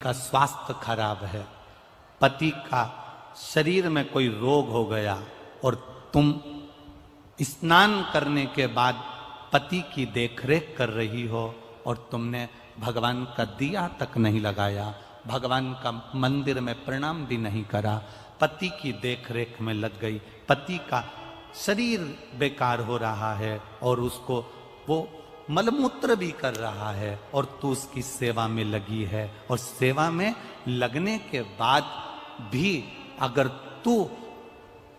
का स्वास्थ्य खराब है, पति का शरीर में कोई रोग हो गया और तुम स्नान करने के बाद पति की देखरेख कर रही हो और तुमने भगवान का दिया तक नहीं लगाया, भगवान का मंदिर में प्रणाम भी नहीं करा, पति की देखरेख में लग गई, पति का शरीर बेकार हो रहा है और उसको वो मलमूत्र भी कर रहा है और तू उसकी सेवा में लगी है और सेवा में लगने के बाद भी अगर तू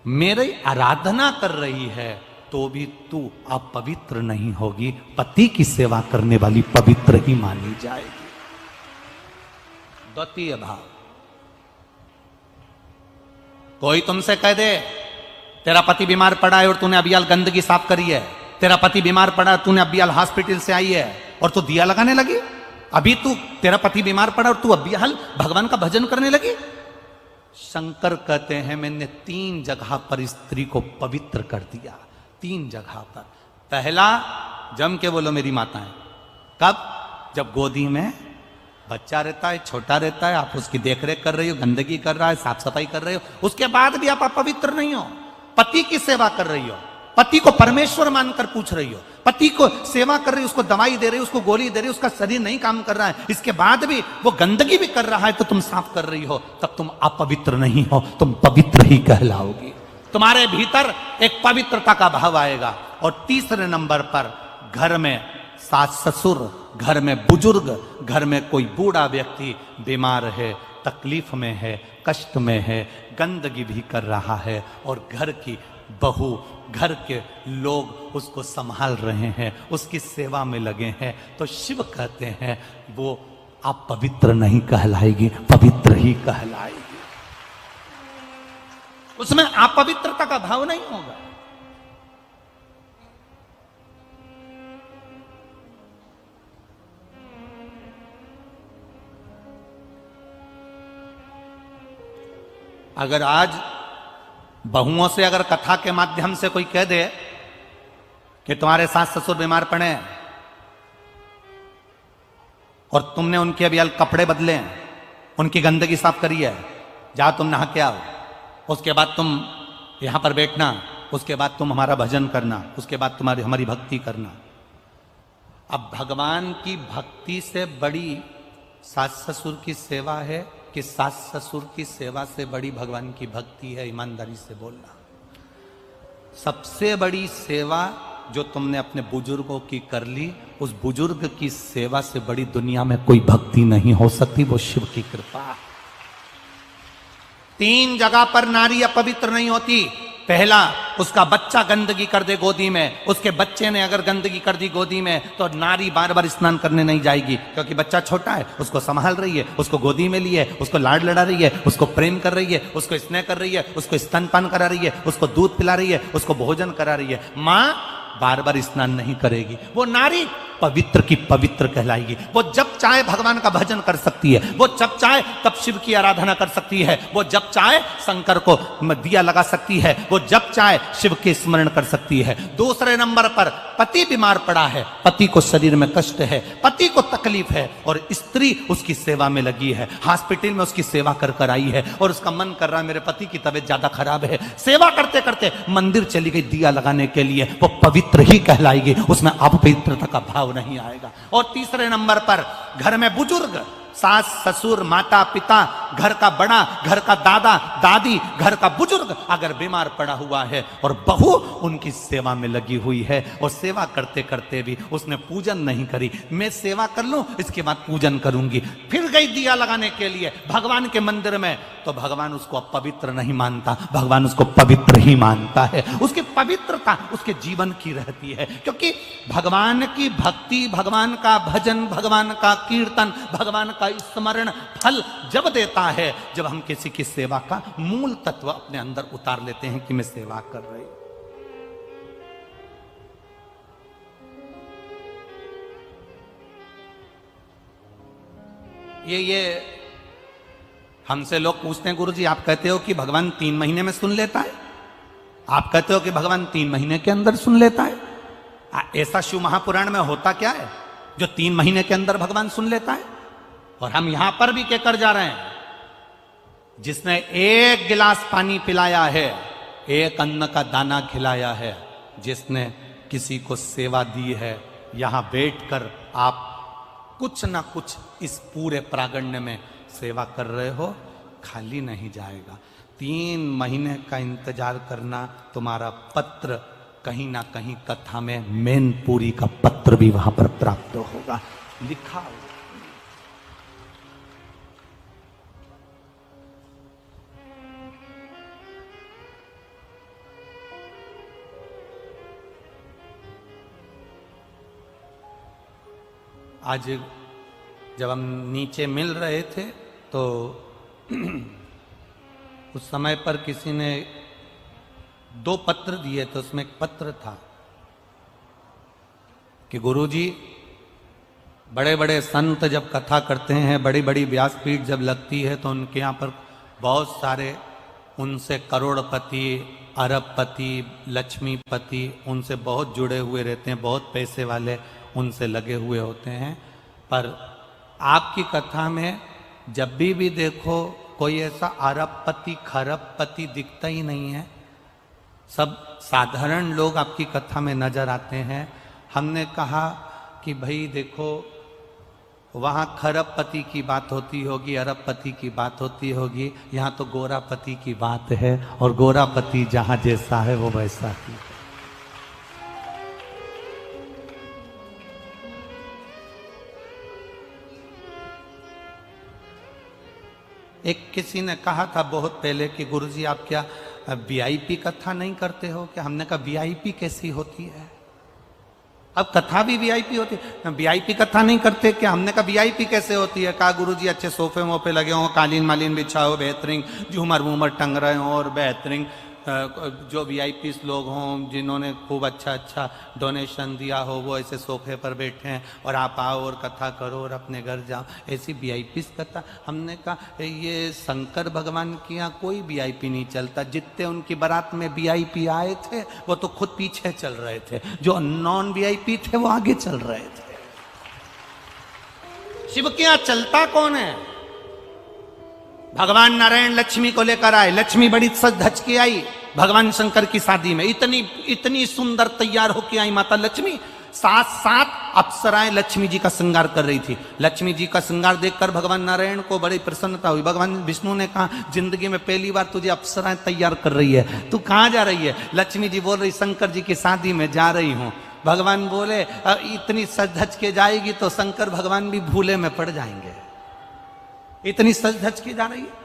मेरी आराधना कर रही है तो भी तू अपवित्र नहीं होगी, पति की सेवा करने वाली पवित्र ही मानी जाएगी। द्वितीय भाव, कोई तुमसे कह दे तेरा पति बीमार पड़ा है और तूने अबियाल गंदगी साफ करी है, तेरा पति बीमार पड़ा तूने अबियाल हॉस्पिटल से आई है और तू दिया लगाने लगी, अभी तू तेरा पति बीमार पड़ा और तू अबियाल भगवान का भजन करने लगी। शंकर कहते हैं मैंने 3 जगह पर स्त्री को पवित्र कर दिया, 3 जगह पर। पहला, जम के बोलो मेरी माताएं, कब? जब गोदी में बच्चा रहता है, छोटा रहता है, आप उसकी देखरेख कर रही हो, गंदगी कर रहा है, साफ सफाई कर रहे हो, उसके बाद भी आप अपवित्र नहीं हो, पति की सेवा कर रही हो, पति को परमेश्वर मानकर पूछ रही हो, पति को सेवा कर रही हो, उसको दवाई दे रही हो, उसको गोली दे रही हो, उसका शरीर नहीं काम कर रहा है, इसके बाद भी वो गंदगी भी कर रहा है तो तुम साफ कर रही हो, तब तुम अपवित्र नहीं हो, तुम पवित्र ही कहलाओगी। तुम्हारे भीतर एक पवित्रता का भाव आएगा। और तीसरे नंबर पर घर में सास ससुर, घर में बुजुर्ग, घर में कोई बूढ़ा व्यक्ति बीमार है, तकलीफ में है, कष्ट में है, गंदगी भी कर रहा है और घर की बहू, घर के लोग उसको संभाल रहे हैं, उसकी सेवा में लगे हैं, तो शिव कहते हैं वो आप पवित्र नहीं कहलाएगी, पवित्र ही कहलाएगी। उसमें अपवित्रता का भाव नहीं होगा। अगर आज बहुओं से अगर कथा के माध्यम से कोई कह दे कि तुम्हारे सास ससुर बीमार पड़े और तुमने उनके अभी कपड़े बदले, उनकी गंदगी साफ करी है, जाओ तुम नहा के आओ, उसके बाद तुम यहां पर बैठना, उसके बाद तुम हमारा भजन करना, उसके बाद तुम्हारी हमारी भक्ति करना। अब भगवान की भक्ति से बड़ी सास ससुर की सेवा है कि सास ससुर की सेवा से बड़ी भगवान की भक्ति है? ईमानदारी से बोलना। सबसे बड़ी सेवा जो तुमने अपने बुजुर्गों की कर ली, उस बुजुर्ग की सेवा से बड़ी दुनिया में कोई भक्ति नहीं हो सकती, वो शिव की कृपा। 3 जगह पर नारी अपवित्र नहीं होती। पहला, उसका बच्चा गंदगी कर दे गोदी में, उसके बच्चे ने अगर गंदगी कर दी गोदी में तो नारी बार बार स्नान करने नहीं जाएगी, क्योंकि बच्चा छोटा है, उसको संभाल रही है, उसको गोदी में लिए, उसको लाड लड़ा रही है, उसको प्रेम कर रही है, उसको स्नेह कर रही है, उसको स्तनपान करा रही है, उसको दूध पिला रही है, उसको भोजन करा रही है। माँ बार बार स्नान नहीं करेगी, वो नारी पवित्र की पवित्र कहलाएगी। वो जब चाहे भगवान का भजन कर सकती है, वो जब चाहे तब शिव की आराधना कर सकती है, वो जब चाहे शंकर को दिया लगा सकती है, वो जब चाहे शिव के स्मरण कर सकती है। दूसरे नंबर पर पति बीमार पड़ा है, पति को शरीर में कष्ट है, पति को तकलीफ है और स्त्री उसकी सेवा में लगी है, हॉस्पिटल में उसकी सेवा कर कर आई है और उसका मन कर रहा है मेरे पति की तबीयत ज्यादा खराब है, सेवा करते करते मंदिर चली गई दिया लगाने के लिए, वो पवित्र ही कहलाएगी, उसमें अपवित्रता का भाव नहीं आएगा। और तीसरे नंबर पर घर में बुजुर्ग, सास ससुर, माता पिता, घर का बड़ा, घर का दादा दादी, घर का बुजुर्ग अगर बीमार पड़ा हुआ है और बहू उनकी सेवा में लगी हुई है और सेवा करते करते भी उसने पूजन नहीं करी, मैं सेवा कर लूं इसके बाद पूजन करूंगी, फिर गई दिया लगाने के लिए भगवान के मंदिर में, तो भगवान उसको अपवित्र नहीं मानता, भगवान उसको पवित्र ही मानता है। उसकी पवित्रता उसके जीवन की रहती है, क्योंकि भगवान की भक्ति, भगवान का भजन, भगवान का कीर्तन, भगवान का स्मरण फल जब देता है जब हम किसी की सेवा का मूल तत्व अपने अंदर उतार लेते हैं कि मैं सेवा कर रही हूं। ये हमसे लोग पूछते हैं गुरुजी आप कहते हो कि भगवान 3 महीने में सुन लेता है, आप कहते हो कि भगवान 3 महीने के अंदर सुन लेता है, ऐसा शिव महापुराण में होता क्या है जो 3 महीने के अंदर भगवान सुन लेता है? और हम यहां पर भी कहकर जा रहे हैं, जिसने एक गिलास पानी पिलाया है, एक अन्न का दाना खिलाया है, जिसने किसी को सेवा दी है, यहां बैठकर आप कुछ ना कुछ इस पूरे प्रागण्य में सेवा कर रहे हो, खाली नहीं जाएगा। 3 महीने का इंतजार करना, तुम्हारा पत्र कहीं ना कहीं कथा में मैनपुरी का पत्र भी वहां पर प्राप्त होगा, लिखा होगा। आज जब हम नीचे मिल रहे थे तो उस समय पर किसी ने 2 पत्र दिए, तो उसमें एक पत्र था कि गुरुजी, बड़े बड़े संत जब कथा करते हैं, बड़ी बड़ी व्यासपीठ जब लगती है, तो उनके यहाँ पर बहुत सारे उनसे करोड़पति, अरबपति, लक्ष्मीपति उनसे बहुत जुड़े हुए रहते हैं, बहुत पैसे वाले उनसे लगे हुए होते हैं। पर आपकी कथा में जब भी देखो कोई ऐसा अरबपति खरबपति दिखता ही नहीं है, सब साधारण लोग आपकी कथा में नजर आते हैं। हमने कहा कि भाई देखो, वहाँ खरबपति की बात होती होगी, अरबपति की बात होती होगी, यहाँ तो गोरापति की बात है, और गोरापति जहाँ जैसा है वो वैसा ही है। एक किसी ने कहा था बहुत पहले कि गुरुजी आप क्या वीआईपी कथा नहीं करते हो क्या? हमने कहा वीआईपी कैसी होती है? अब कथा भी वीआईपी होती है, वीआईपी कथा नहीं करते क्या? हमने कहा वीआईपी कैसे होती है? कहा गुरुजी अच्छे सोफे वोफे लगे हों, कालीन मालीन बिछा हो, बेहतरीन झूमर वूमर टंग रहे हों, और बेहतरीन जो वीआईपी लोग हों जिन्होंने खूब अच्छा अच्छा डोनेशन दिया हो, वो ऐसे सोफे पर बैठे हैं और आप आओ और कथा करो और अपने घर जाओ, ऐसी वीआईपी कथा। हमने कहा ये शंकर भगवान के यहाँ कोई वीआईपी नहीं चलता। जितने उनकी बारात में वीआईपी आए थे वो तो खुद पीछे चल रहे थे, जो नॉन वीआईपी थे वो आगे चल रहे थे। शिव के यहाँ चलता कौन है? भगवान नारायण लक्ष्मी को लेकर आए, लक्ष्मी बड़ी सज धज के आई भगवान शंकर की शादी में, इतनी सुंदर तैयार होके आई माता लक्ष्मी। 7 अप्सराएं लक्ष्मी जी का श्रृंगार कर रही थी। लक्ष्मी जी का श्रृंगार देखकर भगवान नारायण को बड़ी प्रसन्नता हुई। भगवान विष्णु ने कहा जिंदगी में पहली बार तुझे अप्सराएं तैयार कर रही है, तू कहाँ जा रही है? लक्ष्मी जी बोल रही शंकर जी की शादी में जा रही हूँ। भगवान बोले इतनी सज धज के जाएगी तो शंकर भगवान भी भूले में पड़ जाएंगे, इतनी सज धज के जा रही है।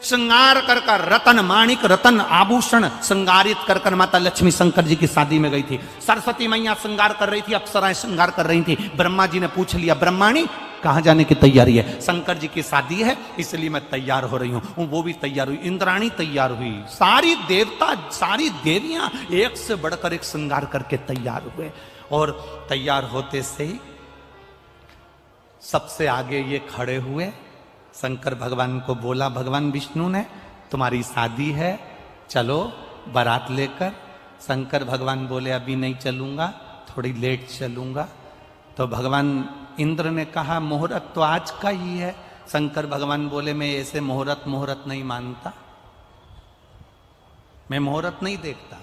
श्रृंगार कर कर रतन माणिक रतन आभूषण श्रृंगारित कर कर माता लक्ष्मी शंकर जी की शादी में गई थी। सरस्वती मैया श्रृंगार कर रही थी, अप्सराएं श्रृंगार कर रही थी। ब्रह्मा जी ने पूछ लिया ब्रह्माणी कहाँ जाने की तैयारी है? शंकर जी की शादी है इसलिए मैं तैयार हो रही हूँ। वो भी तैयार हुई, इंद्राणी तैयार हुई, सारी देवता सारी देवियां एक से बढ़कर एक श्रृंगार करके तैयार हुए। और तैयार होते से ही सबसे आगे ये खड़े हुए। शंकर भगवान को बोला भगवान विष्णु ने तुम्हारी शादी है, चलो बारात लेकर। शंकर भगवान बोले अभी नहीं चलूंगा, थोड़ी लेट चलूंगा। तो भगवान इंद्र ने कहा मुहूर्त तो आज का ही है। शंकर भगवान बोले मैं ऐसे मुहूर्त नहीं मानता, मैं मुहूर्त नहीं देखता।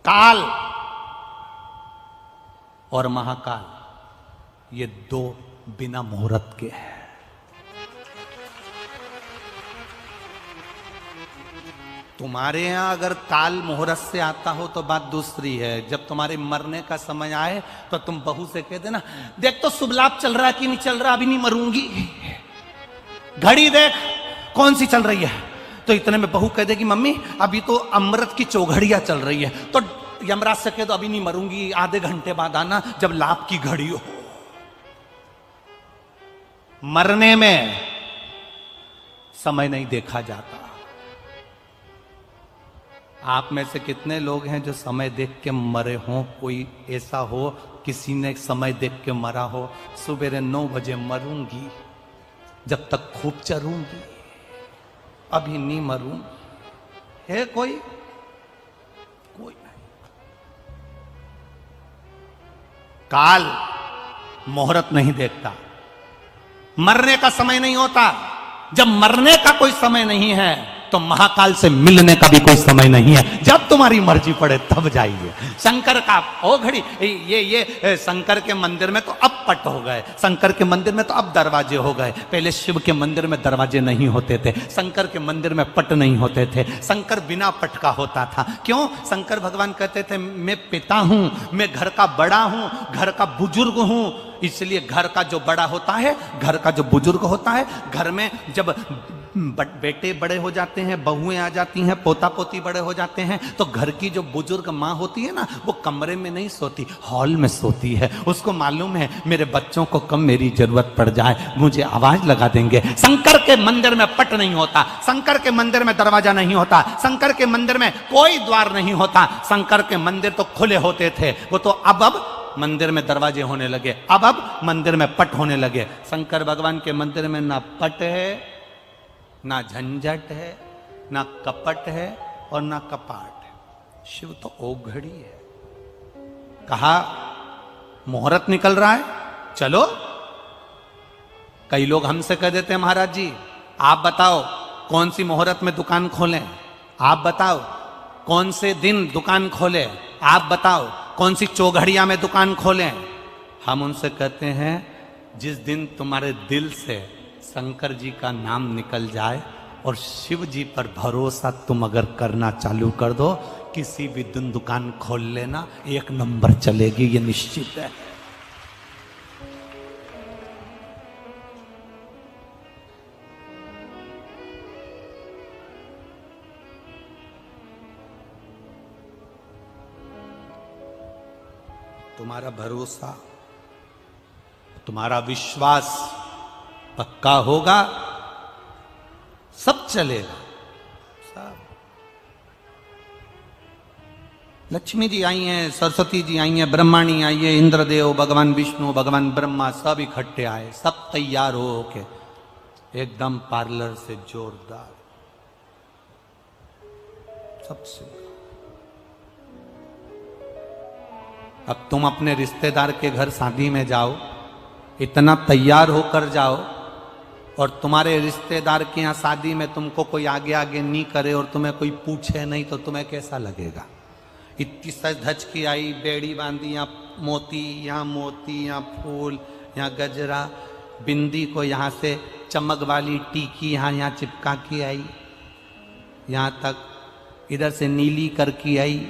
काल और महाकाल ये 2 बिना मुहूर्त के हैं। तुम्हारे यहां अगर काल मुहूर्त से आता हो तो बात दूसरी है। जब तुम्हारे मरने का समय आए तो तुम बहू से कह देना देख तो शुभ लाभ चल रहा है कि नहीं चल रहा, अभी नहीं मरूंगी, घड़ी देख कौन सी चल रही है। तो इतने में बहू कह देगी मम्मी अभी तो अमृत की चौघड़ियां चल रही है। तो यमराज से कह दो अभी नहीं मरूंगी, आधे घंटे बाद आना जब लाभ की घड़ी हो। मरने में समय नहीं देखा जाता। आप में से कितने लोग हैं जो समय देख के मरे हों? कोई ऐसा हो किसी ने समय देख के मरा हो, सुबह 9 बजे मरूंगी, जब तक खूब चरूंगी, अभी नहीं मरूंगी। है कोई? कोई नहीं। काल मुहूर्त नहीं देखता। मरने का समय नहीं होता। जब मरने का कोई समय नहीं है तो महाकाल से मिलने का भी कोई समय नहीं है। जब तुम्हारी मर्जी पड़े तब जाइए। शंकर का ओ घड़ी ये शंकर के मंदिर में तो अब पट हो गए, शंकर के मंदिर में तो अब दरवाजे हो गए। पहले शिव के मंदिर में दरवाजे नहीं होते थे, शंकर के मंदिर में पट नहीं होते थे। शंकर बिना पट का होता था। क्यों? शंकर भगवान कहते थे मैं पिता हूं, मैं घर का बड़ा हूं, घर का बुजुर्ग हूं। इसलिए घर का जो बड़ा होता है, घर का जो बुजुर्ग होता है, घर में जब बेटे बड़े हो जाते हैं, बहुएं आ जाती हैं, पोता पोती बड़े हो जाते हैं, तो घर की जो बुजुर्ग माँ होती है ना, वो कमरे में नहीं सोती, हॉल में सोती है। उसको मालूम है मेरे बच्चों को कब मेरी जरूरत पड़ जाए मुझे आवाज लगा देंगे। शंकर के मंदिर में पट नहीं होता, शंकर के मंदिर में दरवाजा नहीं होता, शंकर के मंदिर में कोई द्वार नहीं होता। शंकर के मंदिर तो खुले होते थे, वो तो अब मंदिर में दरवाजे होने लगे, अब मंदिर में पट होने लगे। शंकर भगवान के मंदिर में ना पट है, ना झंझट है, ना कपट है और ना कपाट है। शिव तो ओघड़ी है। कहा मुहूर्त निकल रहा है, चलो। कई लोग हमसे कह देते हैं महाराज जी आप बताओ कौन सी मुहूर्त में दुकान खोलें, आप बताओ कौन से दिन दुकान खोलें, आप बताओ कौन सी चौघड़िया में दुकान खोलें। हम उनसे कहते हैं जिस दिन तुम्हारे दिल से शंकर जी का नाम निकल जाए और शिव जी पर भरोसा तुम अगर करना चालू कर दो, किसी भी दिन दुकान खोल लेना, एक नंबर चलेगी, ये निश्चित है। तुम्हारा भरोसा, तुम्हारा विश्वास पक्का होगा, सब चलेगा। सब लक्ष्मी जी आई हैं, सरस्वती जी आई हैं, ब्रह्माणी आई है, इंद्रदेव, भगवान विष्णु, भगवान ब्रह्मा सब इकट्ठे आए, सब तैयार हो के एकदम पार्लर से जोरदार सबसे। अब तुम अपने रिश्तेदार के घर शादी में जाओ, इतना तैयार होकर जाओ और तुम्हारे रिश्तेदार के यहाँ शादी में तुमको कोई आगे आगे नहीं करे और तुम्हें कोई पूछे नहीं, तो तुम्हें कैसा लगेगा? इतनी सज धज की आई, बेड़ी बांधी, यहाँ मोती, यहाँ फूल, यहाँ गजरा, बिंदी को यहाँ से चमक वाली टीकी यहाँ चिपका के आई, यहाँ तक इधर से नीली करके आई,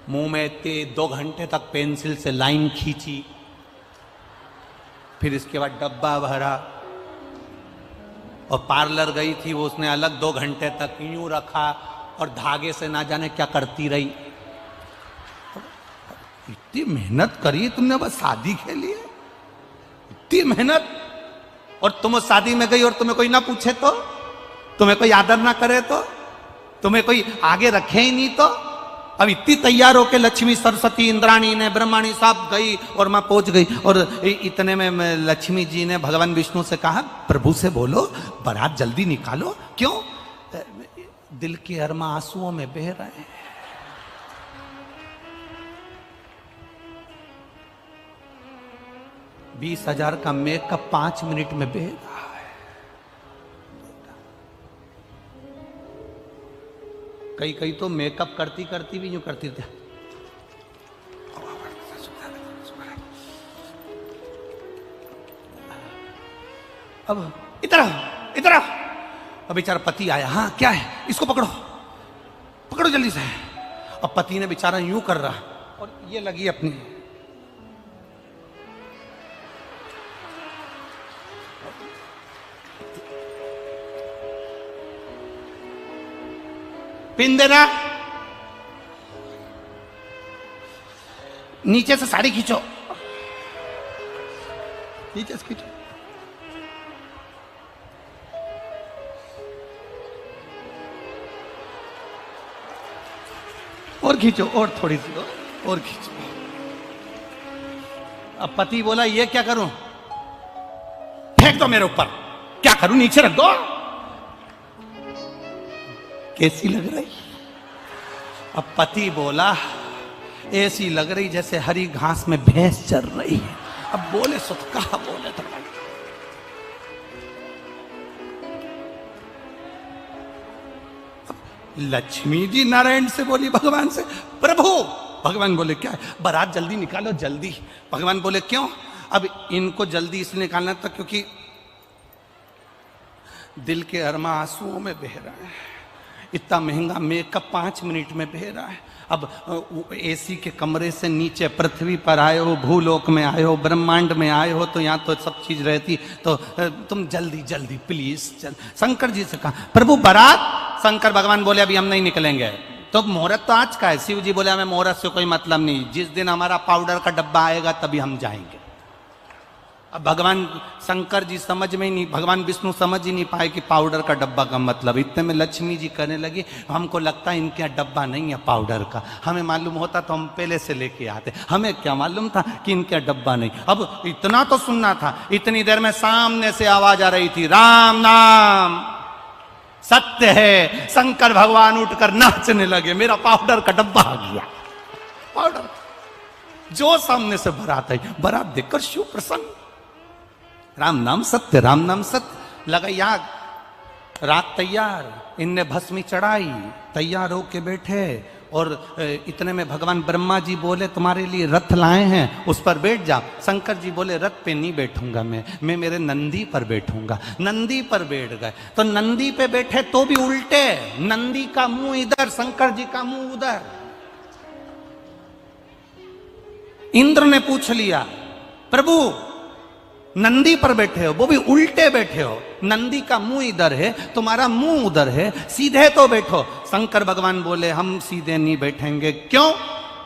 मुंह में 2 घंटे तक पेंसिल से लाइन खींची, फिर इसके बाद डब्बा भरा और पार्लर गई थी वो, उसने अलग 2 घंटे तक यूं रखा और धागे से ना जाने क्या करती रही। इतनी मेहनत करी तुमने बस शादी के लिए, इतनी मेहनत, और तुम उस शादी में गई और तुम्हें कोई ना पूछे तो, तुम्हें कोई आदर ना करे तो, तुम्हें कोई आगे रखे ही नहीं तो। अब इतनी तैयार होके लक्ष्मी, सरस्वती, इंद्राणी ने, ब्रह्माणी साहब गई और मैं पहुंच गई, और इतने में लक्ष्मी जी ने भगवान विष्णु से कहा प्रभु से बोलो बारात जल्दी निकालो। क्यों? दिल के अरमा आंसुओं में बह रहे हैं। $20,000 का मेकअप 5 मिनट में बह रहा है। कई तो मेकअप करती करती भी यूं करती थी। अब इधर अब बेचारा पति आया, हाँ क्या है, इसको पकड़ो जल्दी से। अब पति ने बेचारा यूं कर रहा और ये लगी अपनी, पिन देना, नीचे से साड़ी खींचो, नीचे से खींचो, और खींचो, और थोड़ी सी और खींचो। अब पति बोला ये क्या करूं, फेंक दो मेरे ऊपर, क्या करूं, नीचे रख दो। कैसी लग रही? अब पति बोला ऐसी लग रही जैसे हरी घास में भैंस चर रही है। अब बोले सो तो कहा बोले तो लक्ष्मी जी नारायण से बोली भगवान से, प्रभु। भगवान बोले क्या है? बारात जल्दी निकालो जल्दी। भगवान बोले क्यों? अब इनको जल्दी इसलिए निकालना था क्योंकि दिल के अरमा आंसुओं में बह रहा है। इतना महंगा मेकअप 5 मिनट में बह रहा है। अब एसी के कमरे से नीचे पृथ्वी पर आए हो, भूलोक में आए हो, ब्रह्मांड में आए हो, तो यहाँ तो सब चीज रहती, तो तुम जल्दी जल्दी प्लीज चल। शंकर जी से कहा प्रभु बारात। शंकर भगवान बोले अभी हम नहीं निकलेंगे। तो मुहूर्त तो आज का है। शिव जी बोले हमें मुहूर्त से कोई मतलब नहीं, जिस दिन हमारा पाउडर का डब्बा आएगा तभी हम जाएंगे। अब भगवान शंकर जी समझ में ही नहीं, भगवान विष्णु समझ ही नहीं पाए कि पाउडर का डब्बा का मतलब। इतने में लक्ष्मी जी कहने लगी हमको लगता है इनके यहाँ डब्बा नहीं है पाउडर का, हमें मालूम होता तो हम पहले से लेके आते, हमें क्या मालूम था कि इनके यहाँ डब्बा नहीं। अब इतना तो सुनना था। इतनी देर में सामने से आवाज आ रही थी, राम नाम सत्य है। शंकर भगवान उठकर नाचने लगे, मेरा पाउडर का डब्बा आ गया। पाउडर जो सामने से बारात आई, बारात देखकर शिव प्रसन्न। राम नाम सत्य, राम नाम सत्य। लगाई आग, रात तैयार, इनने भस्मी चढ़ाई, तैयार होके बैठे। और इतने में भगवान ब्रह्मा जी बोले तुम्हारे लिए रथ लाए हैं, उस पर बैठ जा। शंकर जी बोले रथ पे नहीं बैठूंगा मैं मेरे नंदी पर बैठूंगा। नंदी पर बैठ गए। तो नंदी पे बैठे तो भी उल्टे, नंदी का मुंह इधर, शंकर जी का मुंह उधर। इंद्र ने पूछ लिया प्रभु नंदी पर बैठे हो, वो भी उल्टे बैठे हो, नंदी का मुंह इधर है, तुम्हारा मुंह उधर है, सीधे तो बैठो। शंकर भगवान बोले हम सीधे नहीं बैठेंगे। क्यों?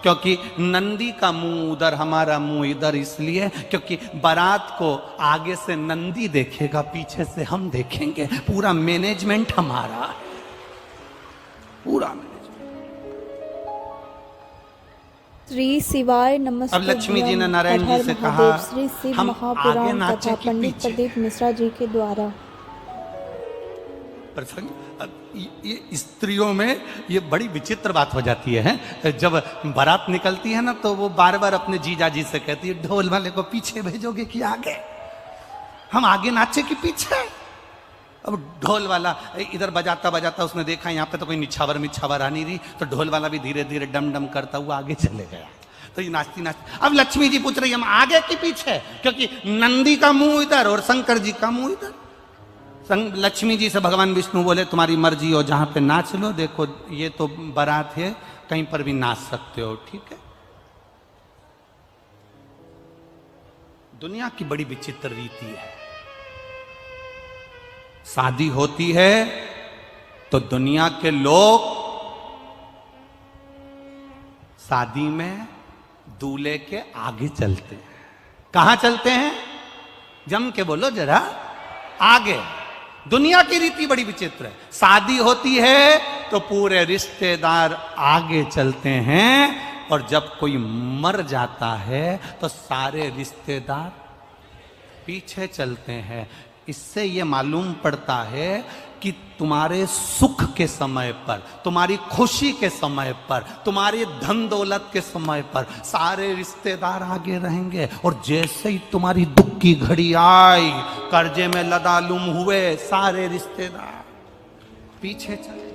क्योंकि नंदी का मुंह उधर, हमारा मुंह इधर। इसलिए क्योंकि बारात को आगे से नंदी देखेगा, पीछे से हम देखेंगे। पूरा मैनेजमेंट हमारा है, पूरा। श्री शिवाय नमस्ते। अब लक्ष्मी जी ने नारायण जी से कहा श्री शिव हम महापुराण आगे नाचे तथा कि पंडित पीछे? प्रदीप मिश्रा जी के द्वारा। ये स्त्रियों में ये बड़ी विचित्र बात हो जाती है। जब बारात निकलती है ना तो वो बार बार अपने जीजा जी से कहती है ढोल वाले को पीछे भेजोगे कि आगे? हम आगे नाचे कि पीछे? अब ढोल वाला इधर बजाता बजाता उसने देखा यहाँ पे तो कोई निछावर आ नहीं रही, तो ढोल वाला भी धीरे धीरे डम डम करता हुआ आगे चले गया। तो ये नाचती नाचती अब लक्ष्मी जी पूछ रही हम आगे कि पीछे, क्योंकि नंदी का मुंह इधर और शंकर जी का मुंह इधर। लक्ष्मी जी से भगवान विष्णु बोले तुम्हारी मर्जी हो, जहां पे नाच लो। देखो ये तो बारात है, कहीं पर भी नाच सकते हो, ठीक है। दुनिया की बड़ी विचित्र रीति है। शादी होती है तो दुनिया के लोग शादी में दूल्हे के आगे चलते हैं। कहां चलते हैं? जम के बोलो जरा, आगे। दुनिया की रीति बड़ी विचित्र है। शादी होती है तो पूरे रिश्तेदार आगे चलते हैं, और जब कोई मर जाता है तो सारे रिश्तेदार पीछे चलते हैं। इससे यह मालूम पड़ता है कि तुम्हारे सुख के समय पर, तुम्हारी खुशी के समय पर, तुम्हारे धन दौलत के समय पर सारे रिश्तेदार आगे रहेंगे, और जैसे ही तुम्हारी दुख की घड़ी आई, कर्जे में लदालुम हुए, सारे रिश्तेदार पीछे चले,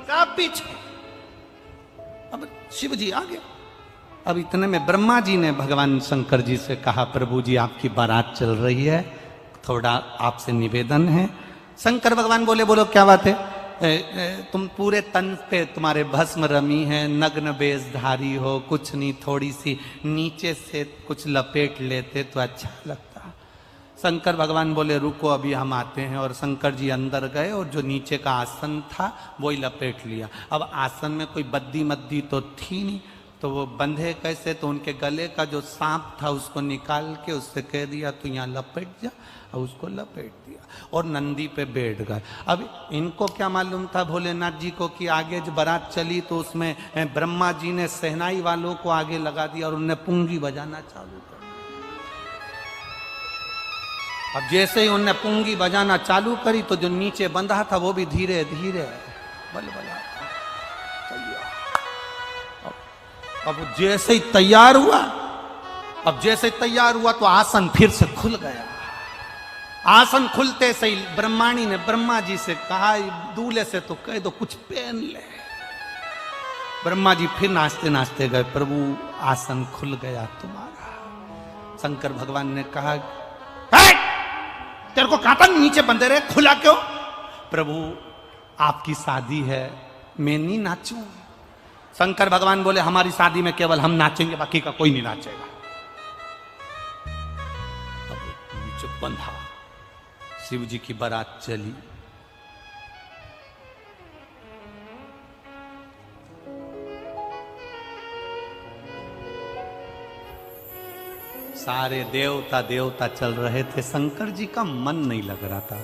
सब पीछे। अब शिव जी आगे। अब इतने में ब्रह्मा जी ने भगवान शंकर जी से कहा प्रभु जी आपकी बारात चल रही है, थोड़ा आपसे निवेदन है। शंकर भगवान बोले बोलो क्या बात है? तुम पूरे तन पे तुम्हारे भस्म रमी है, नग्न बेशधारी हो, कुछ नहीं, थोड़ी सी नीचे से कुछ लपेट लेते तो अच्छा लगता। शंकर भगवान बोले रुको अभी हम आते हैं, और शंकर जी अंदर गए और जो नीचे का आसन था वही लपेट लिया। अब आसन में कोई बद्दी मद्दी तो थी नहीं, तो वो बंधे कैसे? तो उनके गले का जो सांप था उसको निकाल के उससे कह दिया तू यहाँ लपेट जा, और उसको लपेट दिया और नंदी पे बैठ गए। अब इनको क्या मालूम था भोलेनाथ जी को कि आगे जो बारात चली तो उसमें ब्रह्मा जी ने सहनाई वालों को आगे लगा दिया और उन्हें पुंगी बजाना चालू कर दिया। अब जैसे ही उन्हें पुंगी बजाना चालू करी तो जो नीचे बंधा था वो भी धीरे धीरे बल बला। अब जैसे ही तैयार हुआ, अब जैसे तैयार हुआ तो आसन फिर से खुल गया। आसन खुलते से ही ब्रह्माणी ने ब्रह्मा जी से कहा, दूल्हे से तो कह दो कुछ पहन ले। ब्रह्मा जी फिर नाचते नाचते गए, प्रभु आसन खुल गया तुम्हारा। शंकर भगवान ने कहा, तेरे को कहा था नीचे बंधे रहे, खुला क्यों? प्रभु आपकी शादी है, मैं नहीं नाचूं। शंकर भगवान बोले, हमारी शादी में केवल हम नाचेंगे, बाकी का कोई नहीं नाचेगा। अब नीचे बंधा, शिव जी की बारात चली। सारे देवता देवता चल रहे थे, शंकर जी का मन नहीं लग रहा था।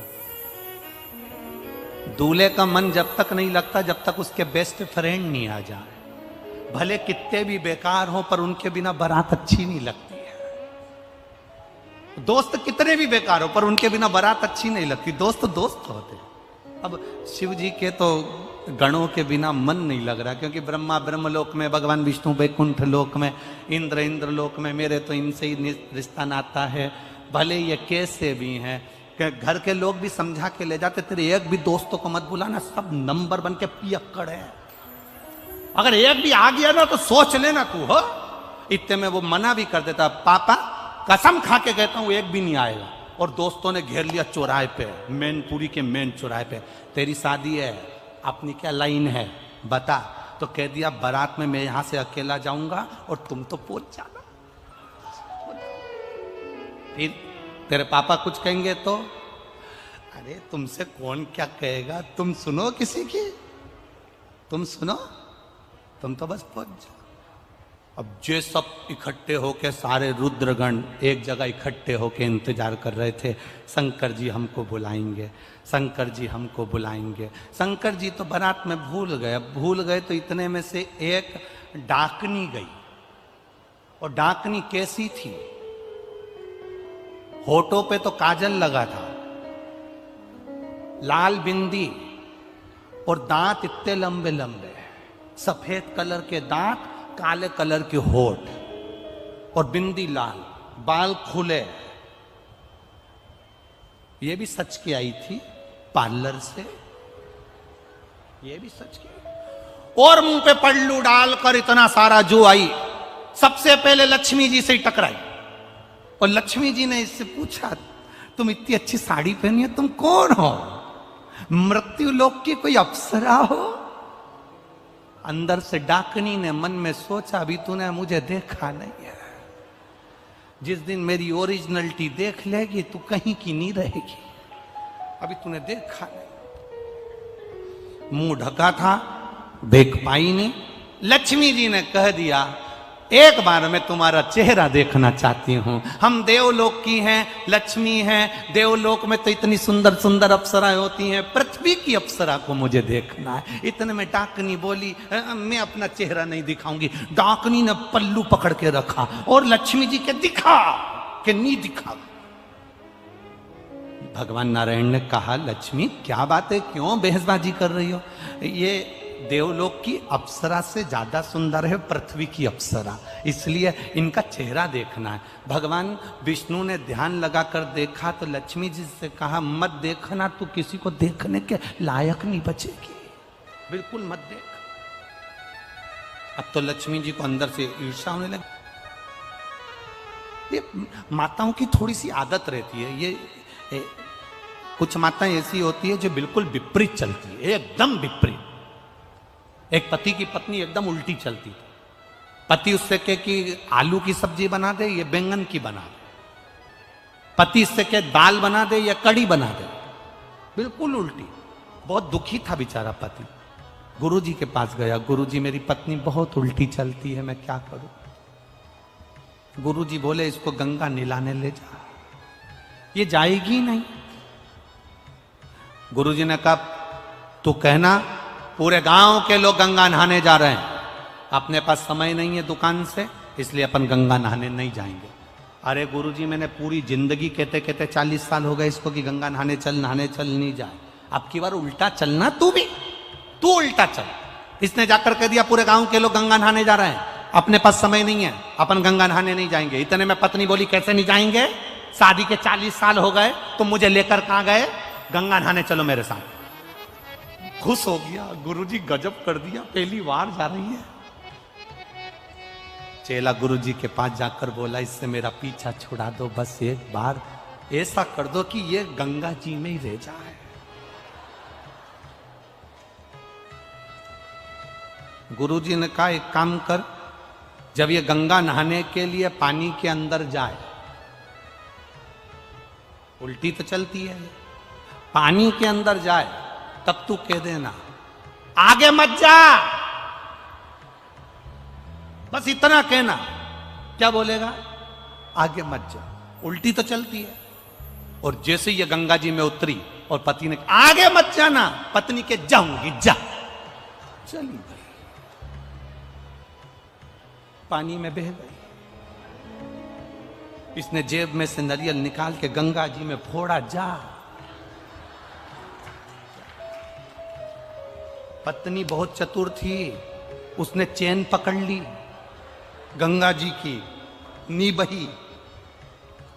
दूल्हे का मन जब तक नहीं लगता जब तक उसके बेस्ट फ्रेंड नहीं आ जाए। भले कितने भी बेकार हो पर उनके बिना बारात अच्छी नहीं लगती है। दोस्त कितने भी बेकार हो पर उनके बिना बारात अच्छी नहीं लगती। दोस्त दोस्त होते। अब शिव जी के तो गणों के बिना मन नहीं लग रहा, क्योंकि ब्रह्मा ब्रह्मलोक में, भगवान विष्णु वैकुंठ लोक में, इंद्र इंद्रलोक में, मेरे तो इनसे ही रिश्ता नाता है। भले ये कैसे भी हैं, घर के लोग भी समझा के ले जाते, तेरे एक भी दोस्तों को मत बुलाना, सब नंबर बन के पियक्कड़ है। अगर एक भी आ गया ना तो सोच लेना तू हो। इतने में वो मना भी कर देता, पापा कसम खा के कहता हूं एक भी नहीं आएगा। और दोस्तों ने घेर लिया चौराहे पे, मैनपुरी के मेन चौराहे पे, तेरी शादी है, अपनी क्या लाइन है बता। तो कह दिया, बारात में मैं यहां से अकेला जाऊंगा और तुम तो पहुंच जाना। फिर तेरे पापा कुछ कहेंगे तो, अरे तुमसे कौन क्या कहेगा, तुम सुनो किसी की, तुम सुनो, तुम तो बस पहुंच जाओ। अब जे सब इकट्ठे होके, सारे रुद्रगण एक जगह इकट्ठे होके इंतजार कर रहे थे, शंकर जी हमको बुलाएंगे, शंकर जी हमको बुलाएंगे। शंकर जी तो बारात में भूल गए। भूल गए तो इतने में से एक डाकनी गई, और डाकनी कैसी थी, होठों पे तो काजल लगा था, लाल बिंदी, और दांत इतने लंबे लंबे, सफेद कलर के दांत, काले कलर के होठ, और बिंदी लाल, बाल खुले। ये भी सच की आई थी पार्लर से, ये भी सच की। और मुंह पे पल्लू डालकर इतना सारा जो आई, सबसे पहले लक्ष्मी जी से ही टकराई। और लक्ष्मी जी ने इससे पूछा, तुम इतनी अच्छी साड़ी पहनी है, तुम कौन हो? मृत्यु लोक की कोई अप्सरा हो? अंदर से डाकनी ने मन में सोचा, अभी तूने मुझे देखा नहीं है, जिस दिन मेरी ओरिजिनलिटी देख लेगी तू कहीं की नहीं रहेगी, अभी तूने देखा नहीं। मुंह ढका था, देख पाई नहीं। लक्ष्मी जी ने कह दिया, एक बार मैं तुम्हारा चेहरा देखना चाहती हूं। हम देवलोक की हैं, लक्ष्मी हैं, देवलोक में तो इतनी सुंदर सुंदर अप्सराएं होती हैं, पृथ्वी की अप्सरा को मुझे देखना है। इतने में डाकनी बोली, मैं अपना चेहरा नहीं दिखाऊंगी। डाकनी ने पल्लू पकड़ के रखा और लक्ष्मी जी के दिखा कि नहीं दिखा। भगवान नारायण ने कहा, लक्ष्मी क्या बात है, क्यों बहसबाजी कर रही हो? ये देवलोक की अप्सरा से ज्यादा सुंदर है पृथ्वी की अप्सरा, इसलिए इनका चेहरा देखना है। भगवान विष्णु ने ध्यान लगाकर देखा तो लक्ष्मी जी से कहा, मत देखना, तू किसी को देखने के लायक नहीं बचेगी, बिल्कुल मत देख। अब तो लक्ष्मी जी को अंदर से ईर्ष्या होने लगी। ये माताओं की थोड़ी सी आदत रहती है, ये कुछ माताएं ऐसी होती है जो बिल्कुल विपरीत चलती है, एकदम विपरीत। एक पति की पत्नी एकदम उल्टी चलती थी। पति उससे कहे कि आलू की सब्जी बना दे, ये बैंगन की बना दे। पति इससे कहे दाल बना दे या कड़ी बना दे, बिल्कुल उल्टी। बहुत दुखी था बेचारा पति। गुरुजी के पास गया, गुरुजी मेरी पत्नी बहुत उल्टी चलती है, मैं क्या करूं? गुरुजी बोले, इसको गंगा नहलाने ले जा, ये जाएगी नहीं। गुरुजी ने कहा, तू कहना पूरे गांव के लोग गंगा नहाने जा रहे हैं, अपने पास समय नहीं है दुकान से, इसलिए अपन गंगा नहाने नहीं जाएंगे। अरे गुरुजी, मैंने पूरी जिंदगी कहते कहते 40 साल हो गए इसको कि गंगा नहाने चल नहीं जाए। अब की बार उल्टा चलना, तू भी, तू उल्टा चल। इसने जाकर कह दिया पूरे गांव के लोग गंगा नहाने जा रहे हैं, अपने पास समय नहीं है, अपन गंगा नहाने नहीं जाएंगे। इतने में पत्नी बोली कैसे नहीं जाएंगे, शादी के 40 साल हो गए, तुम मुझे लेकर कहां गए, गंगा नहाने चलो मेरे साथ। खुश हो गया, गुरुजी गजब कर दिया, पहली बार जा रही है। चेला गुरुजी के पास जाकर बोला इससे मेरा पीछा छुड़ा दो, बस एक बार ऐसा कर दो कि ये गंगा जी में ही रह जाए। गुरुजी ने कहा एक काम कर, जब ये गंगा नहाने के लिए पानी के अंदर जाए, उल्टी तो चलती है, पानी के अंदर जाए तब तू कह देना आगे मत जा, बस इतना कहना। क्या बोलेगा, आगे मत जा, उल्टी तो चलती है। और जैसे ये गंगा जी में उतरी और पति ने आगे मत जाना, पत्नी के जाऊंगी जा, चली गई, पानी में बह गई। इसने जेब में से नारियल निकाल के गंगा जी में फोड़ा, जा। पत्नी बहुत चतुर थी, उसने चेन पकड़ ली गंगा जी की, नी बही।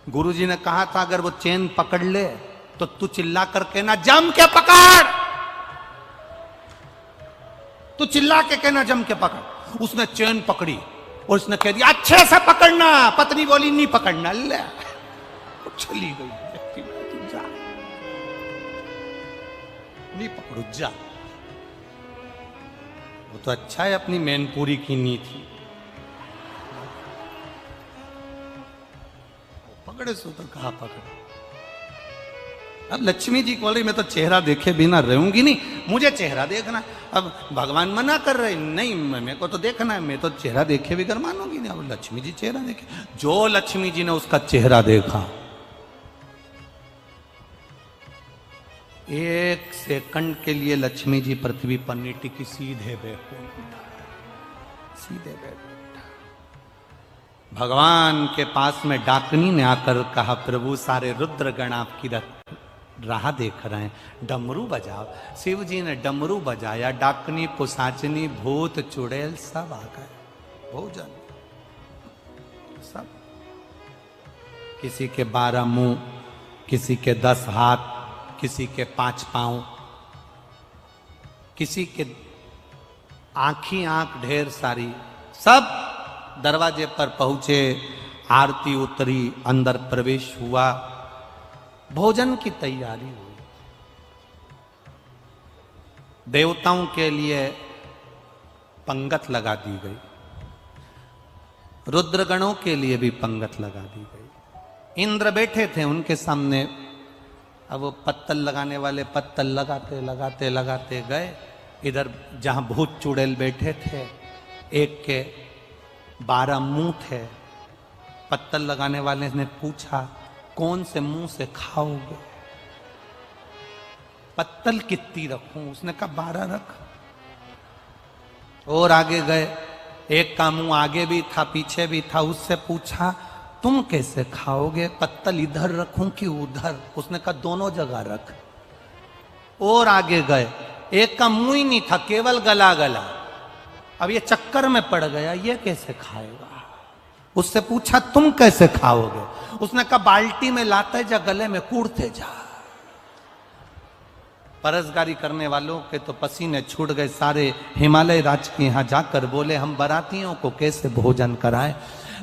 गुरुजी ने कहा था अगर वो चेन पकड़ ले तो तू चिल्ला करके ना जम के पकड़, तू चिल्ला के कहना जम के पकड़। उसने चेन पकड़ी और उसने कह दिया अच्छे से पकड़ना। पत्नी बोली नहीं पकड़ना, ले, चली गई, जा, नहीं पकड़ू जा। वो तो अच्छा है अपनी मैनपुरी की नी थी, पकड़े सो तो कहा पकड़े। अब लक्ष्मी जी बोली मैं तो चेहरा देखे बिना रहूंगी नहीं, मुझे चेहरा देखना। अब भगवान मना कर रहे, नहीं मेरे को तो देखना है, मैं तो चेहरा देखे बिगर मानूंगी नहीं। अब लक्ष्मी जी चेहरा देखे, जो लक्ष्मी जी ने उसका चेहरा देखा, 1 सेकंड के लिए लक्ष्मी जी पृथ्वी पर नहीं टिकी, सीधे बैठ, सीधे बैठ। भगवान के पास में डाकनी ने आकर कहा प्रभु सारे रुद्रगण आपकी राह देख रहे हैं, डमरू बजाओ। शिव जी ने डमरू बजाया, डाकनी पुसाचनी भूत चुड़ैल सब आ गए, भोजन सब। किसी के 12 मुंह, किसी के 10 हाथ, किसी के 5 पांव, किसी के आंखी आंख ढेर सारी, सब दरवाजे पर पहुंचे, आरती उतरी, अंदर प्रवेश हुआ, भोजन की तैयारी हुई। देवताओं के लिए पंगत लगा दी गई, रुद्रगणों के लिए भी पंगत लगा दी गई। इंद्र बैठे थे उनके सामने, अब वो पत्तल लगाने वाले पत्तल लगाते लगाते लगाते गए। इधर जहां भूत चुड़ैल बैठे थे, एक के 12 मुंह थे। पत्तल लगाने वाले ने पूछा कौन से मुंह से खाओगे, पत्तल कितनी रखूं, उसने कहा 12 रख। और आगे गए, एक का मुंह आगे भी था पीछे भी था, उससे पूछा तुम कैसे खाओगे, पत्तल इधर रखूं कि उधर, उसने कहा दोनों जगह रख। और आगे गए, एक का मुंह ही नहीं था, केवल गला गला। अब ये चक्कर में पड़ गया, ये कैसे खाएगा, उससे पूछा तुम कैसे खाओगे, उसने कहा बाल्टी में लाते जा, गले में कूड़ते जा। परसगारी करने वालों के तो पसीने छूट गए सारे। हिमालय राज के यहां जाकर बोले हम बारातियों को कैसे भोजन कराएं।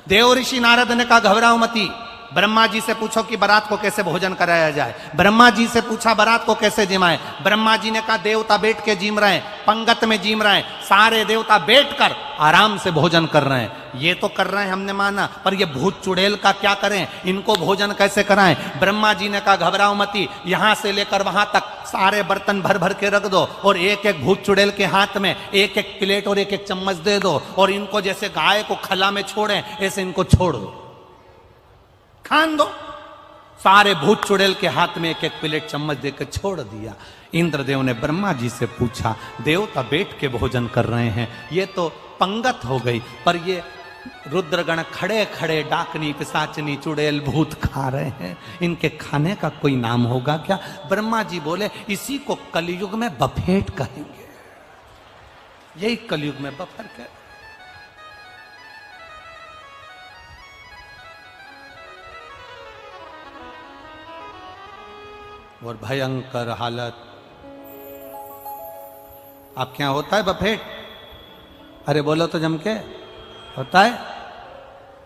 देव ऋषि नारद ने कहा घबराओ मती, ब्रह्मा जी से पूछो कि बारात को कैसे भोजन कराया जाए। ब्रह्मा जी से पूछा बारात को कैसे जिमाए। ब्रह्मा जी ने कहा देवता बैठ के जिम रहे हैं, पंगत में जिम रहे हैं, सारे देवता बैठकर आराम से भोजन कर रहे हैं। ये तो कर रहे हैं हमने माना, पर ये भूत चुड़ैल का क्या करें, इनको भोजन कैसे कराएं। ब्रह्मा जी ने कहा घबराओ मती, यहां से लेकर वहां तक सारे बर्तन भर भर के रख दो और एक एक भूत चुड़ैल के हाथ में एक एक प्लेट और एक एक चम्मच दे दो, और इनको जैसे गाय को खला में छोड़े ऐसे इनको छोड़ दो, खान दो। सारे भूत चुड़ैल के हाथ में एक एक प्लेट चम्मच देकर छोड़ दिया। इंद्रदेव ने ब्रह्मा जी से पूछा देवता बैठ के भोजन कर रहे हैं, ये तो पंगत हो गई, पर ये रुद्रगण खड़े खड़े डाकनी पिशाचनी चुड़ैल भूत खा रहे हैं, इनके खाने का कोई नाम होगा क्या। ब्रह्मा जी बोले इसी को कलयुग में बफेट कहेंगे, यही कलयुग में बफर कह। और भयंकर हालत। आपके यहां होता है बफेट? अरे बोलो तो जम के, होता है?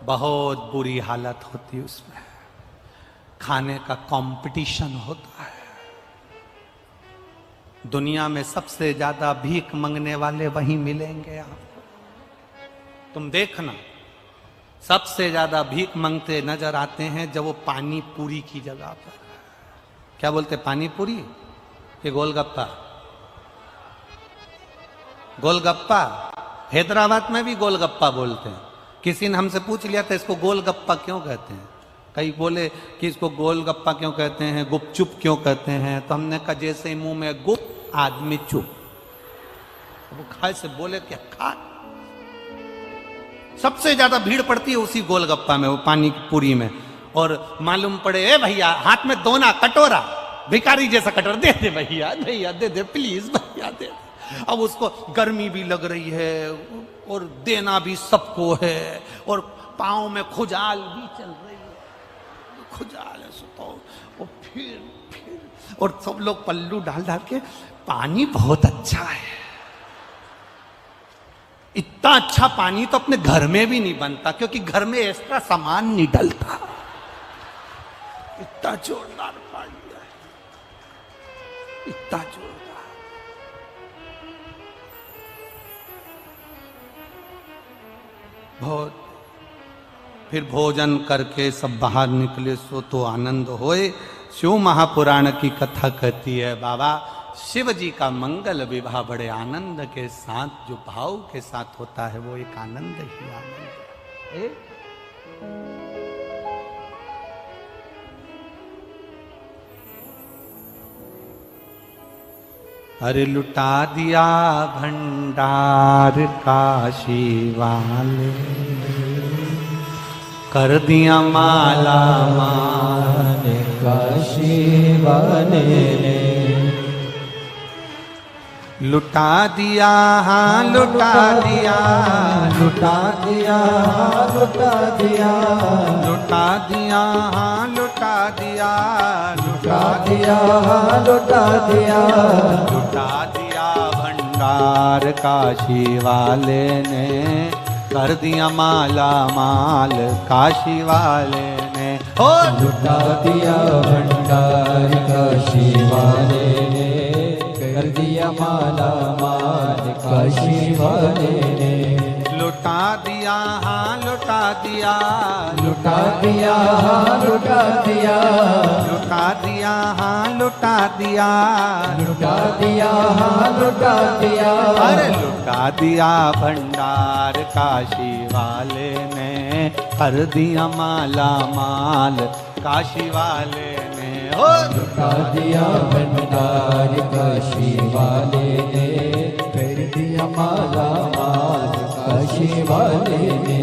बहुत बुरी हालत होती है उसमें, खाने का कंपटीशन होता है। दुनिया में सबसे ज्यादा भीख मांगने वाले वहीं मिलेंगे आपको। तुम देखना, सबसे ज्यादा भीख मांगते नजर आते हैं जब वो पानी पूरी की जगह पर। क्या बोलते, पानी पूरी कि गोलगप्पा? गोलगप्पा। हैदराबाद में भी गोलगप्पा बोलते हैं। किसी ने हमसे पूछ लिया था इसको गोलगप्पा क्यों कहते हैं। कई बोले कि इसको गोलगप्पा क्यों कहते हैं, गुपचुप क्यों कहते हैं। तो हमने कहा जैसे मुंह में गुप आदमी चुप। वो खाए से बोले क्या खा। सबसे ज्यादा भीड़ पड़ती है उसी गोलगप्पा में, वो पानी की पूरी में। और मालूम पड़े, ए भैया हाथ में दोना कटोरा, भिखारी जैसा कटोरा दे दे भैया, भैया दे दे प्लीज भैया दे दे। अब उसको गर्मी भी लग रही है और देना भी सबको है और पाँव में खुजाल भी चल रही है, खुजाल है सुतो। और फिर और सब लोग पल्लू डाल डाल के, पानी बहुत अच्छा है। इतना अच्छा पानी तो अपने घर में भी नहीं बनता, क्योंकि घर में एक्स्ट्रा सामान नहीं डलता। इतना जोरदार पानी है, इतना जोरदार। बहुत। फिर भोजन करके सब बाहर निकले, सो तो आनंद होए। शिव महापुराण की कथा कहती है बाबा शिव जी का मंगल विवाह बड़े आनंद के साथ, जो भाव के साथ होता है वो एक आनंद ही आनंद है। अरे लुटा दिया भंडार काशी वाले, कर दिया माला माल काशी वाले ने। लुटा दिया हाँ लुटा दिया, लुटा दिया हाँ लुटा दिया, लुटा दिया हाँ लुटा दिया, लुटा दिया हाँ लुटा दिया, लुटा दिया भंडार काशी वाले ने, कर दिया माला माल काशी वाले ने। ओ लुटा दिया भंडार काशी वाले ने, कर दिया माला माल काशी वाले ने। लुटा दिया हाँ लुटा दिया, लुटा दिया हाँ लुटा दिया, लुटा दिया हाँ लुटा दिया, लुटा दिया हाँ लुटा दिया। अरे लुटा दिया भंडार काशी वाले ने, कर दिया माला माल काशी वाले ने। ओ लुटा दिया भंडार काशी वाले ने, कर दिया माला माल काशी वाले ने।